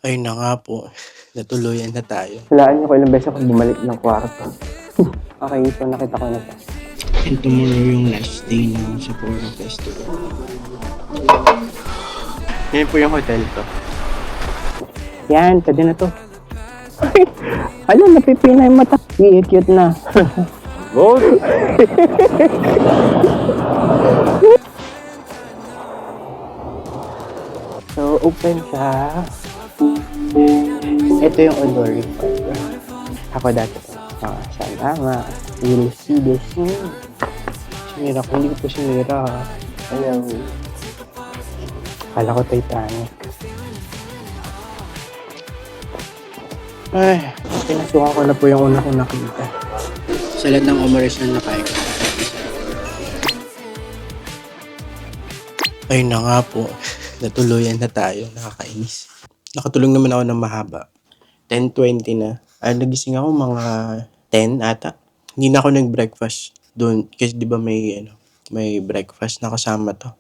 Ayun na nga po, natuluyan na tayo. Walaan niyo ko ilang beses ako bumalik ng kwarto. Okay, so nakita ko na siya. And tomorrow yung last day ng Sapporo Festival. Yan po yung hotel ko. Yan, pwede na to. Alam, napipina yung mata. Cute na. Gold! So, open siya. Ito yung odorifier. Ako dati po. Salama. You'll see this. Sinira ko. Hindi ko po sinira. Ayaw. Kala ko Titanic. Ay, pinasukan ko na po yung una kong nakita. Sa lahat ng umaris na nakain. Ayun na nga po, natuluyan na tayo, nakakainis. Nakatulog naman ako ng mahaba. 10:20 na. Nagising ako mga 10 ata. Hindi na ako nag-breakfast doon. Kasi di ba may breakfast na kasama to.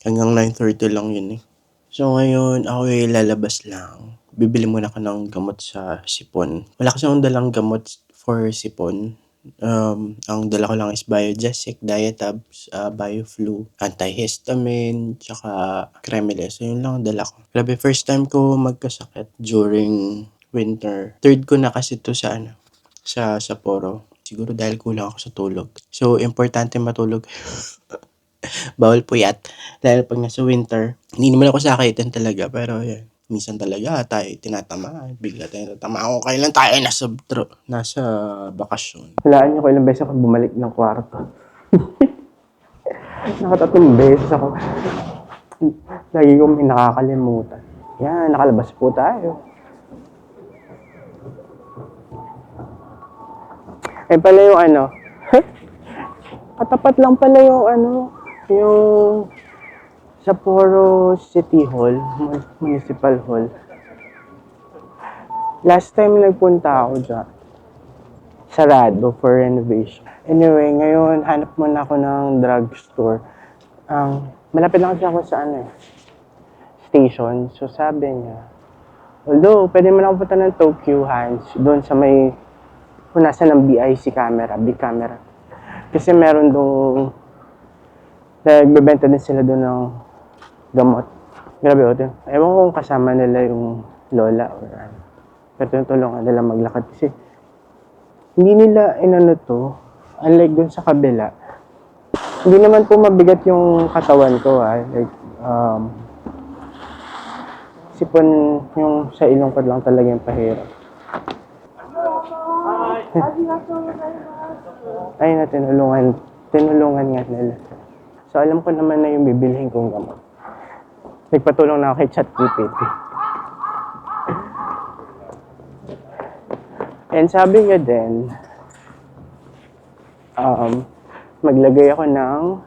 Hanggang 9:30 lang yun eh. So ngayon, ako lalabas lang. Bibili muna ako ng gamot sa sipon. Wala kasi akong dalang gamot for sipon. Ang dala ko lang is Biogesic, Diatabs, Bioflu, antihistamine, tsaka Cremeles. So yun lang ang dala ko. Grabe, first time ko magkasakit during winter. Third ko na kasi to sa Sapporo. Siguro dahil kulang ako sa tulog. So, importante matulog. Bawal puyat. Dahil pag nasa winter, hindi naman ako sakitin talaga. Pero yan, minsan talaga tayo tinatama. Bigla tayo tatama. Ako kailan tayo nasa bakasyon. Walaan niyo ko ilang beses ako bumalik ng kwarto. Nakatatlong beses ako. Lagi kong may nakakalimutan. Yan, nakalabas po tayo. Eh pala yung katapat lang pala yung yung Sapporo City Hall, Municipal Hall. Last time nagpunta ako dyan, sarado for renovation. Anyway, ngayon hanap muna ako ng drugstore. Malapit lang kasi ako sa station. So sabi niya, although pwede mo lang punta ng Tokyo Hands, doon sa may punasan ng BIC camera, big camera. Kasi meron doon, nagbebenta din sila doon ng gamot. Grabe o, ewan ko kung kasama nila yung lola or ano. Pero tinutulungan nila maglakad kasi hindi nila to, unlike doon sa kabila. Hindi naman po mabigat yung katawan ko like sipon yung sa ilong ko lang talaga yung pahirap. Ay na tinulungan nga nila. So alam ko naman na yung bibilhin kong gamot. Nagpatulong na ako kay ChatGPT. And sabi niya din, maglagay ako ng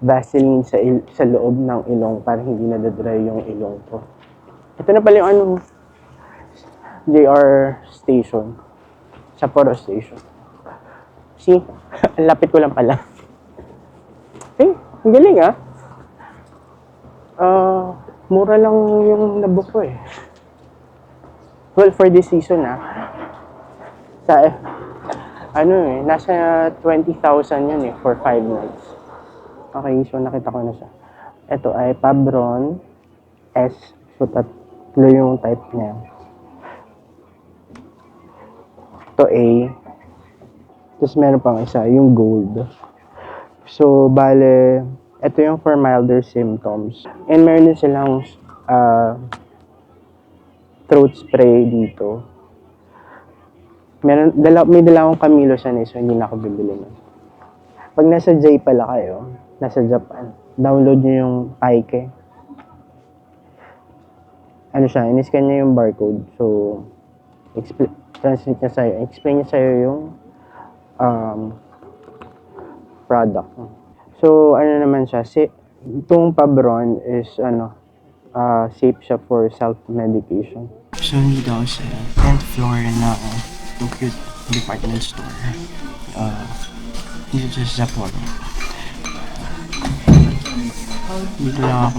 Vaseline sa loob ng ilong para hindi nadadry yung ilong ko. Ito na pala yung JR station. Sapporo station. See? Ang lapit ko lang pala. Eh, ang galing mura lang yung nabook ko eh. Well, for this season nasa 20,000 yun eh, for 5 nights. Okay, so nakita ko na siya. Ito ay Pabron S. So, tatlo yung type niya. Ito A. Tapos meron pang isa, yung gold. So, bale, ito yung for milder symptoms. And meron din silang throat spray dito. May dala akong Camilo siya so hindi na ako bibili nun. Pag nasa J pala kayo, nasa Japan, download nyo yung Paike. In-scan niya yung barcode. So, translate niya sa'yo. Explain niya sa'yo yung product. So, naman siya. Itong Pabron is, safe siya for self-medication. So, nandito ako sa 10th floor na Tokyo Department Store. Dito sa Sapporo. Dito lang ako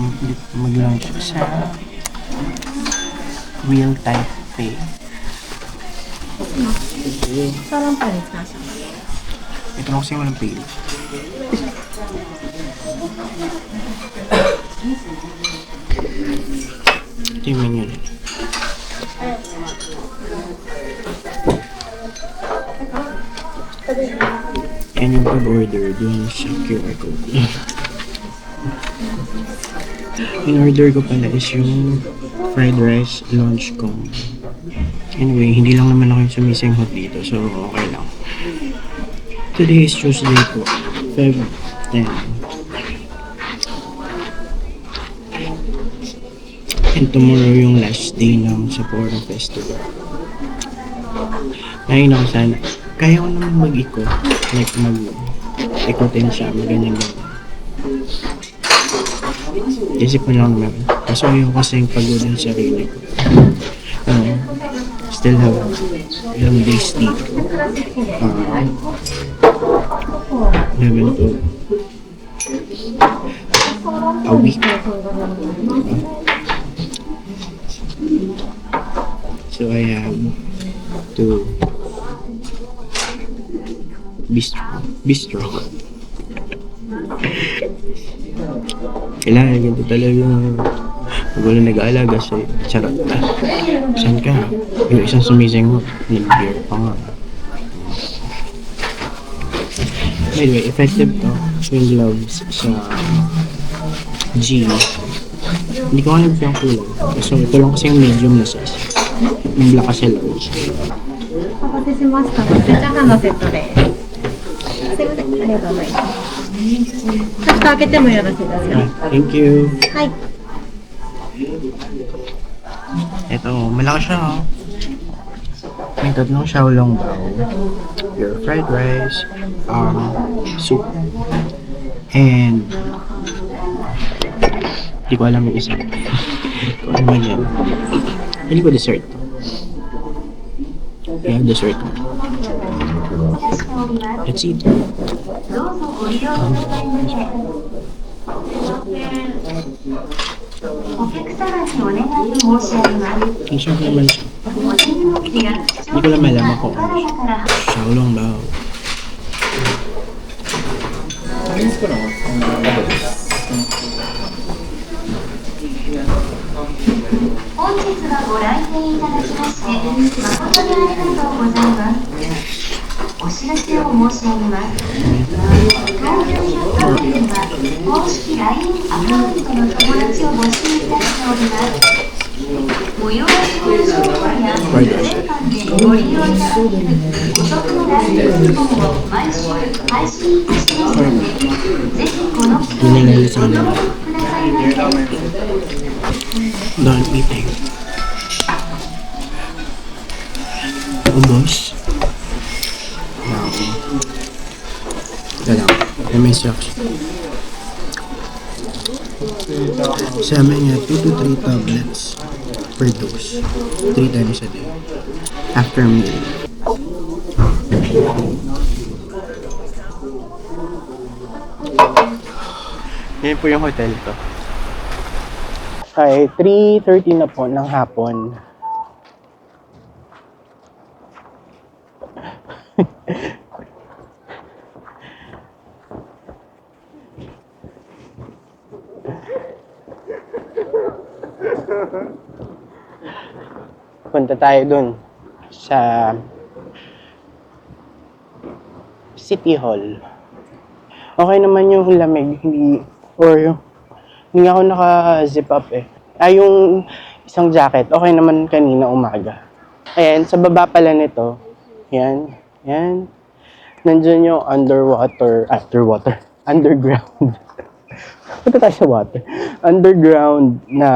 mag-lunch sa Real type pay. 小籠包にしましょう。 Ito lang kasi walang pay. Ito yung menu nila. Yan yung pag-order dun sa QR code. Yung order ko pala is yung fried rice lunch combo. Anyway, hindi lang naman ako yung sumisinghot dito, so okay lang. Today is Tuesday po, Feb 10. And tomorrow yung last day ng Sapporo Festival. Ngayon ako sana, kaya ko naman mag-ikot. Like mag-ikotin siya, ganyan. Isip ko lang naman. Kaso ayoko kasing pagod yung sarili ko. Still have ilang days dito. 11 to a week. So I have to be strong. Kailangan ganito talaga pag wala nag-aalaga sa'yo. Charot. Saan ka? Yung isang sumising mo, nag-beer pa nga. By the way, effective to yung gloves sa G. Hindi ko alam yung kulay. So ito lang kasi yung medium na size. Yung black kasi large. お待たせしました。チャーハンのセットで。すいません、ありがとうございます。ちょっと開けてもよろしいですか。 Thank you. はい。 Ito, malaki siya oh. May tatlong xiaolong bao. Your fried rice, soup, and hindi ko alam yung isa. Ano man yan? Hindi ko dessert. Yeah, dessert. Let's eat. Ang sarap naman siya. Hindi ko lang malaman kung ano siya. Xiaolong bao. 本日はご来店いただきまして誠にありがとうございます。お知らせを申し上げます。東京百貨店では公式 LINE アカウントの友達を募集いたしております。無料の情報や全館でご利用いただけるお得な LINE クーポンを毎週配信いたしますので、ぜひこの機会にご登録くださいませ。 Done eating. Ubos. Ito lang. May instruction. Sabi niya, 2 to 3 tablets per dose. 3 times a day. After meal. Yan po yung hotel ko. Ay, 3:30 na po ng hapon. Punta tayo dun sa City Hall. Okay naman yung lamig, hindi ako naka-zip up eh. Yung isang jacket, okay naman kanina umaga. Ayan, sa baba pala nito, yan. Nandun yung underground. Punta tayo sa water. Underground na,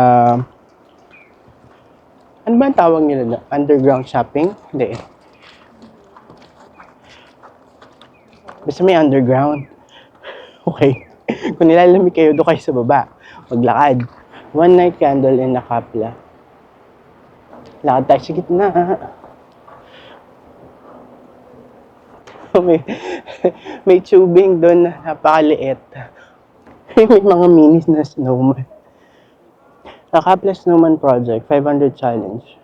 ano ba ang tawag nila? Underground shopping? Hindi eh. Basta may underground. Okay. Kung nilalamig kayo, doon kayo sa baba. Maglakad. One night candle in Nakapla. Lakad tayo sa gitna. may tubing doon na napakaliit. May mga minis na snowman. A Capless Snowman Project 500 challenge.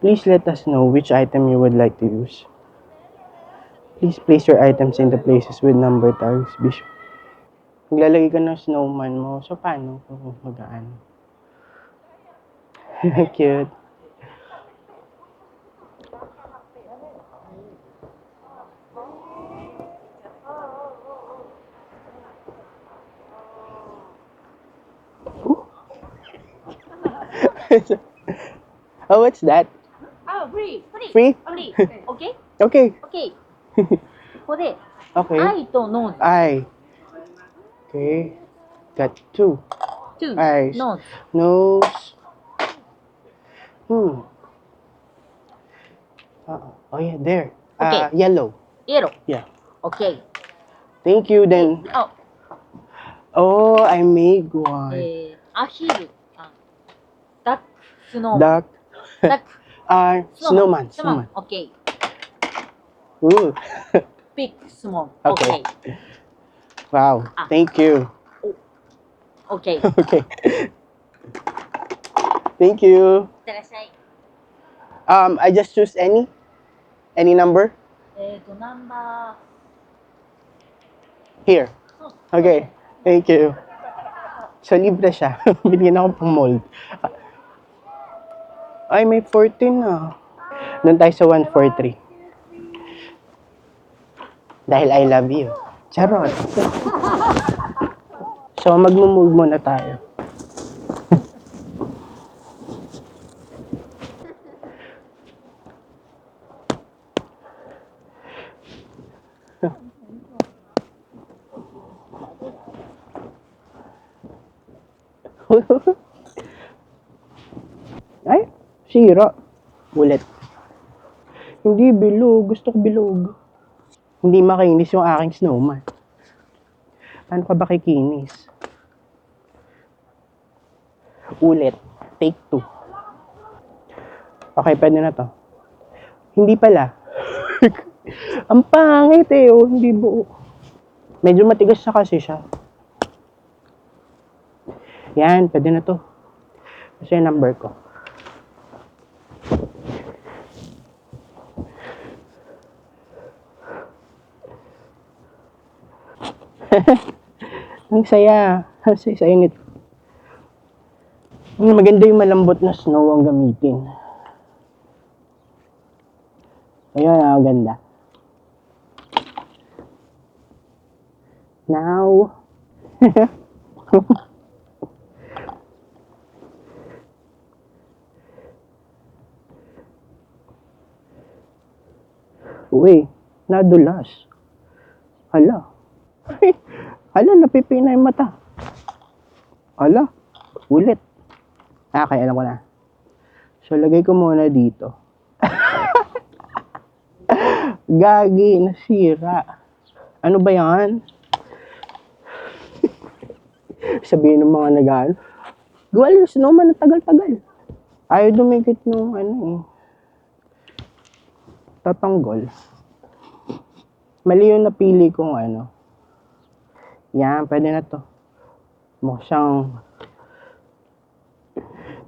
Please let us know which item you would like to use. Please place your items in the places with number tags. Be sure. Maglalagay ka ng snowman mo. So, paano kung magaan? Cute. Oh, what's that? Oh, free. Free? Free. Okay? Okay. Okay. ここで、 Okay. 愛とノー I. Okay. Got 2. ズ、 Eyes. ノーズ。 Nose. Oh, yeah, there. Okay. Yellow. イエロー。 Yeah. OK。 Thank you, then. あ、Oh, I made one. アヒル。あ、ダック、スノーマン。 Duck. ダック、 Snowman. スノーマ Snowman. ン。OK。 Ooh. ビッグ、スモー Okay. OK。 Wow. Thank you. OK。いっ Okay. Thank you. てらっしゃい。 I just choose any number ナンバ here. ー、Okay. Thank you. So, libre siya. Binigyan ako pang mold. Ay, may 14 na. Doon tayo sa 143. Dahil I love you. Charot. So, mag-move muna tayo. Ay, sira. Ulit. Hindi bilog. Gusto ko bilog. Hindi makinis yung aking snowman. Paano ka ba kikinis? Ulit. Take 2. Okay, pwede na to. Hindi pala. Ang pangit eh, oh. Hindi buo. Medyo matigas na kasi siya. Yan, pwede na to. Kasi yung number ko. Ang saya. Ang saya nito. Maganda yung malambot na snow ang gamitin. Ayun, ang ganda. Now, uy, nadulas. Hala. Hala, napipina yung mata. Hala, ulit. Okay, alam ko na. So, lagay ko muna dito. Gagi, nasira. Ano ba yan? Sabihin ng mga nagaan, gawa yung snowman na tagal-tagal. Ayaw dumikit nung ano eh. Tatanggol. Mali yung napili kong ano. Yan, pwede na to. Mukha siyang...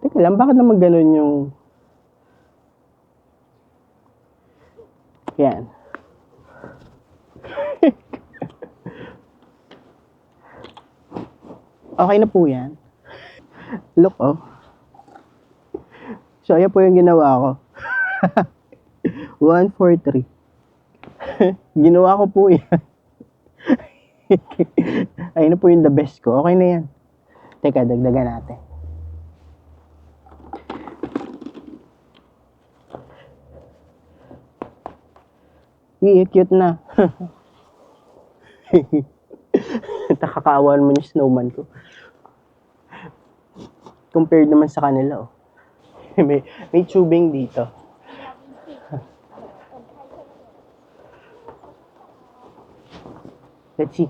Teka lang, bakit naman ganun yung... Yan. Okay na po yan. Look, oh. So, ayan po yung ginawa ko. 1, 4, 3. Ginawa ko po yan. Ayun na po yung the best ko. Okay na yan. Teka, dagdagan natin. Cute na. Nakakaawa naman yung snowman ko. Compared naman sa kanila, oh. may tubing dito. Let's see.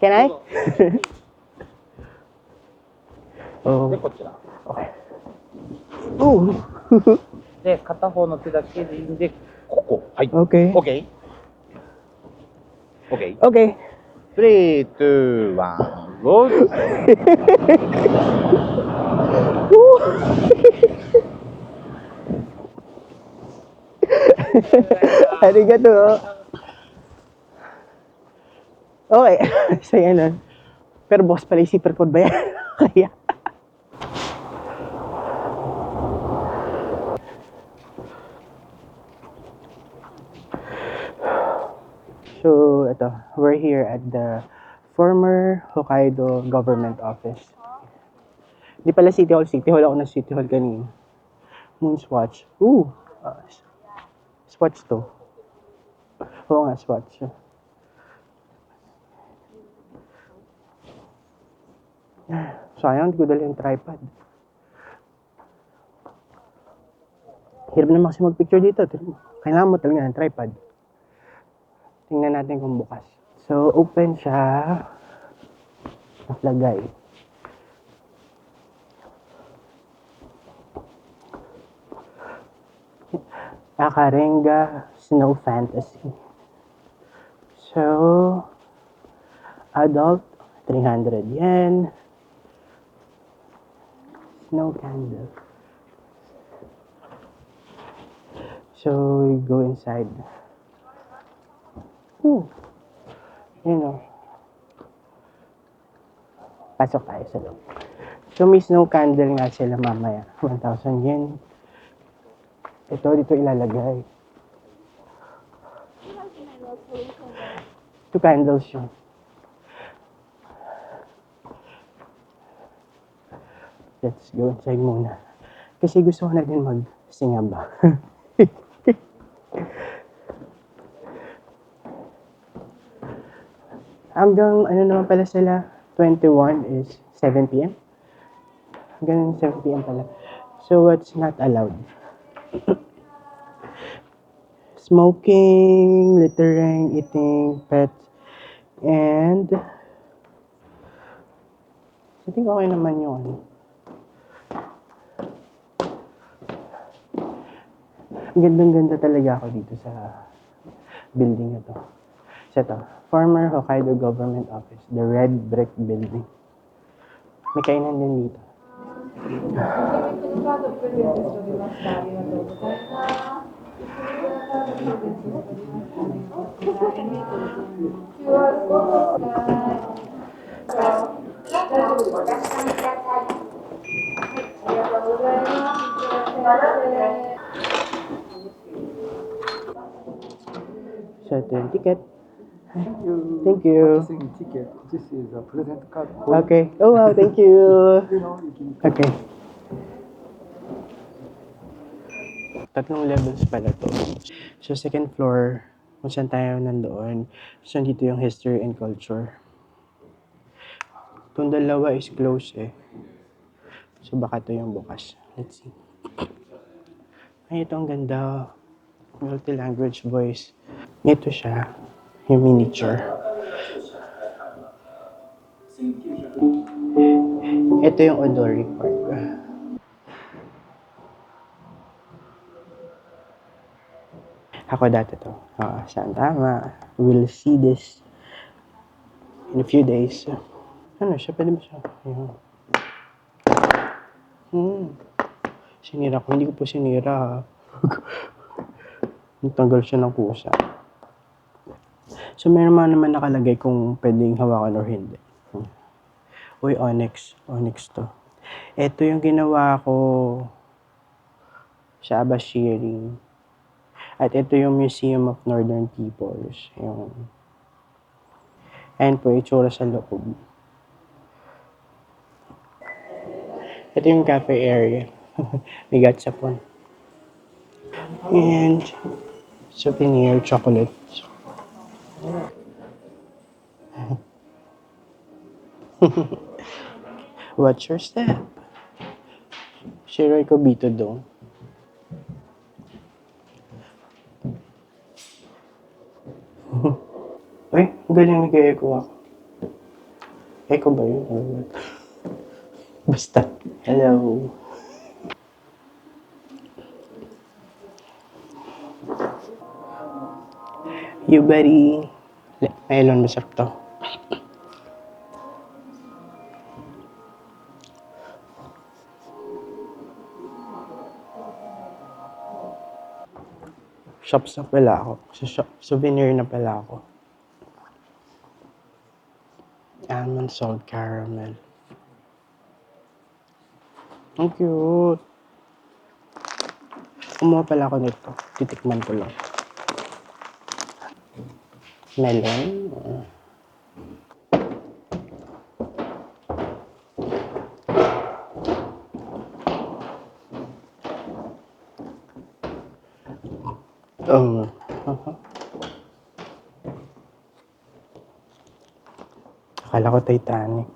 Can I? Oh. でこちら Oh. で片方の手だけでいいんでここはい Okay. OK OK Okay. 3、2、1 Good. Arigato. Okay. Saya nun. Pero boss pala yung zipper code ba yan? Kaya. So, ito. We're here at the former Hokkaido government office. Di pala City Hall. City Hall ako ng City Hall kanina. Moon Swatch. Ooh! Swatch to. Oo nga, Swatch. Sayang, hindi ko dala yung tripod. Hirap naman kasi mag-picture dito. Kailangan mo talaga ng tripod. Tingnan natin kung bukas. So, open siya. Naglagay. Akarenga Snow Fantasy. So, adult, 300 yen. Snow candle. So, we go inside. Ooh. You know. Pasok tayo sa loob. So, may snow candle nga sila mamaya. 1,000 yen. Ito, dito ilalagay. 2 candles yun. Let's go inside muna. Kasi gusto ko na din mag-singaba. Hanggang ano naman pala sila, 21 is 7 p.m. Hanggang 7 p.m. pala. So what's not allowed? Smoking, littering, eating, pets, and I think okay naman yun. Gandang-ganda talaga ako dito sa building na to. So ito, former Hokkaido Government Office, the red brick building. May kainan din dito. So ito yung ticket. Thank you. Ticket. This is a present card. Okay. Oh wow, thank you. Okay. Tatlong levels pala to. So second floor, kung saan tayo nandoon. So dito yung history and culture. Itong dalawa is close eh. So baka ito yung bukas. Let's see. Ay, ito ang ganda. Multi-language voice. Ito siya. Yung miniature. Ito yung Odori Park. Ako dati to. Saan tama? We'll see this in a few days. Ano siya? Pwede ba siya? Sinira ko. Hindi ko po sinira. Tanggal siya ng kusa. So, meron naman nakalagay kung pwedeng hawakan or hindi. Uy, Onyx. Onyx to. Ito yung ginawa ko sa Abashiri. At ito yung Museum of Northern Peoples. Yung... Ayan po, itsura sa loob. Ito yung cafe area. May gatsapon. And souvenir chocolates. Watch your step. Shiroy Kobito dong. Uy, galing nag-echo ako. Echo ba yun? Basta. Hello. You buddy. Melon, masarap to. Shops na pala ako. Souvenir na pala ako. Almond salt caramel. Ang cute. Kumuha pala ako nito. Titikman ko lang. Melon. Akala ko Titanic.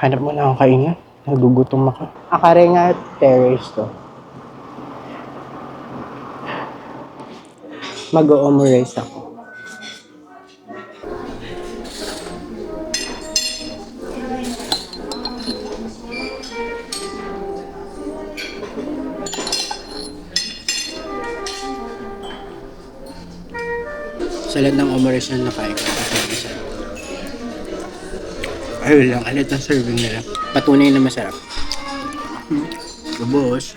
Hanap mo na akong kainan. Nagugutom ako. Akare nga terrace to. Mag-o-omurice ako. Sa lahat ng omurice na nakain ko, isa. Ayun lang, alit ang serving nila. Patunay na masarap. Lubos.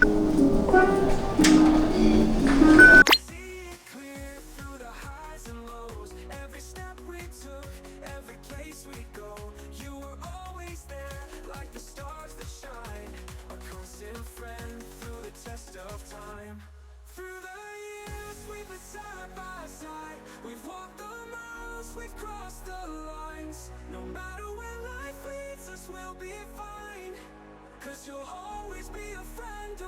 We've crossed the lines. No matter where life leads us, we'll be fine. 'Cause you'll always be a friend